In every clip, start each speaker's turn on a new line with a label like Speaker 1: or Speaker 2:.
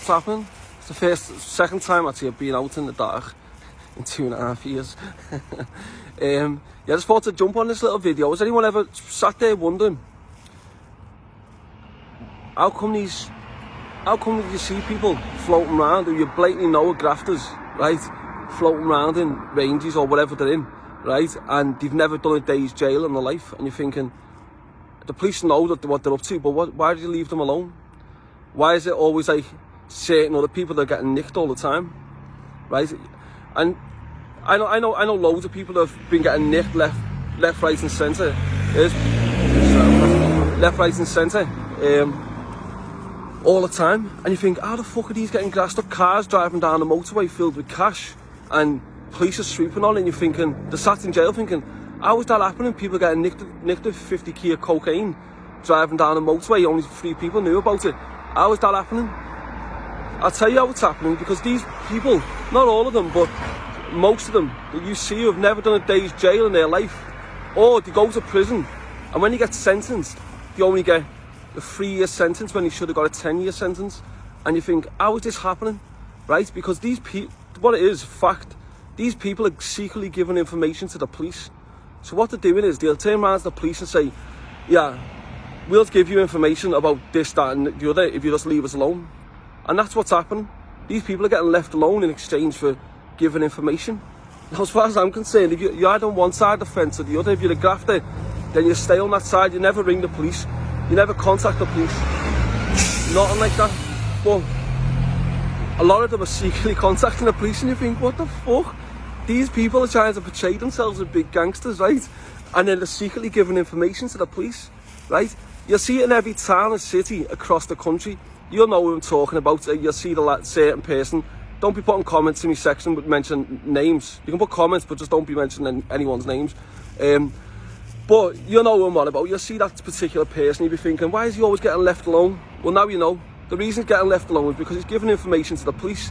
Speaker 1: what's happening. It's the second time actually I've been out in the dark in 2.5 years. Yeah, I just thought to jump on this little video. Has anyone ever sat there wondering, how come you see people floating around who you blatantly know are grafters, right? Floating around in ranges or whatever they're in, right? And they've never done a day's jail in their life. And you're thinking, the police know what they're up to, but why do you leave them alone? Why is it always like certain other people that are getting nicked all the time, right? And I know loads of people that have been getting nicked left, right, and centre. Left, right, and centre. All the time, and you think, how the fuck are these getting grassed up? Cars driving down the motorway filled with cash, and police are sweeping on it, and you're thinking, they're sat in jail thinking, how is that happening? People getting nicked with 50 kg of cocaine driving down the motorway, only 3 people knew about it. How is that happening? I'll tell you how it's happening, because these people, not all of them, but most of them that you see who have never done a day's jail in their life, or they go to prison, and when they get sentenced, they only get a 3-year sentence when he should have got a 10-year sentence. And you think, how is this happening, right? Because these people, what it is, fact, these people are secretly giving information to the police. So what they're doing is they'll turn around to the police and say, yeah, we'll give you information about this, that and the other if you just leave us alone. And that's what's happening. These people are getting left alone in exchange for giving information. Now, as far as I'm concerned, if you're either on one side of the fence or the other, if you're a grafter, then you stay on that side. You never ring the police. You never contact the police, nothing like that. But a lot of them are secretly contacting the police, and you think, what the fuck? These people are trying to portray themselves as big gangsters, right? And then they're secretly giving information to the police, right? You'll see it in every town and city across the country. You'll know who I'm talking about. You'll see the certain person. Don't be putting comments in your section but mention names. You can put comments, but just don't be mentioning anyone's names. But you know who I'm on about. You'll see that particular person, you'll be thinking, why is he always getting left alone? Well, now you know. The reason he's getting left alone is because he's giving information to the police.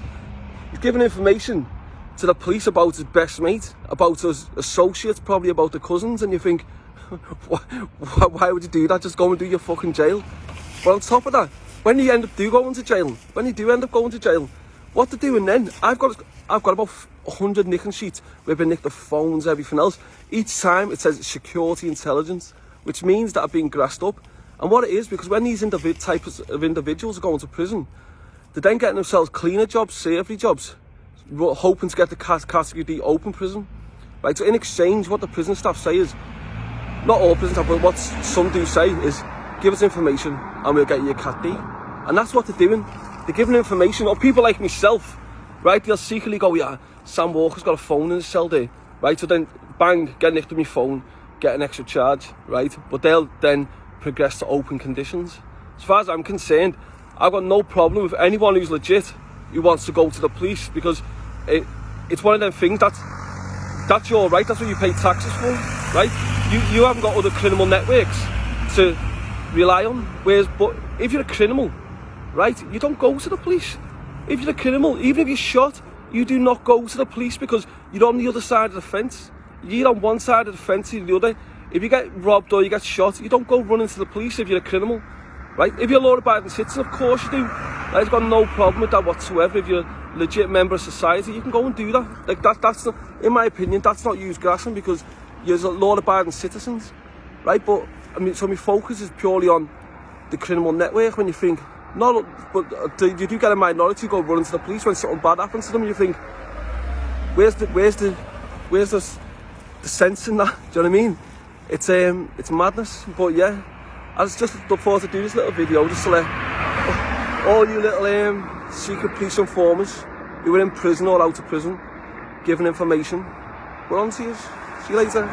Speaker 1: He's giving information to the police about his best mate, about his associates, probably about the cousins, and you think, why would you do that? Just go and do your fucking jail. But on top of that, when you going to jail, what they're doing then, I've got about 100 nicking sheets where they've nicked the phones, everything else. Each time it says security intelligence, which means that I've been grassed up. And what it is, because when these types of individuals are going to prison, they're then getting themselves cleaner jobs, savory jobs, hoping to get the category D open prison. Right, so in exchange, what the prison staff say is, not all prison staff, but what some do say is, give us information and we'll get you a Cat D. And that's what they're doing. They're giving information, or people like myself, right, they'll secretly go, yeah, Sam Walker's got a phone in his cell there, right, so then bang, get nicked with my phone, get an extra charge, right, but they'll then progress to open conditions. As far as I'm concerned, I've got no problem with anyone who's legit, who wants to go to the police, because it's one of them things that's your right, that's what you pay taxes for, right, you haven't got other criminal networks to rely on, whereas, but if you're a criminal, right, you don't go to the police. If you're a criminal, even if you're shot, you do not go to the police, because you're on the other side of the fence. You're on one side of the fence or the other. If you get robbed or you get shot, you don't go running to the police if you're a criminal, right? If you're a law-abiding citizen, of course you do. I've got no problem with that whatsoever. If you're a legit member of society, you can go and do that. Like that's not, in my opinion, that's not used grassing, because you're law-abiding citizens, right? But I mean, so my focus is purely on the criminal network. When you think, no, but you do get a minority go running to the police when something bad happens to them. You think, where's the sense in that? Do you know what I mean? It's madness. But yeah, I was just look forward to do this little video just to let all you little secret police informers who are in prison or out of prison giving information. We're on to you. See you later.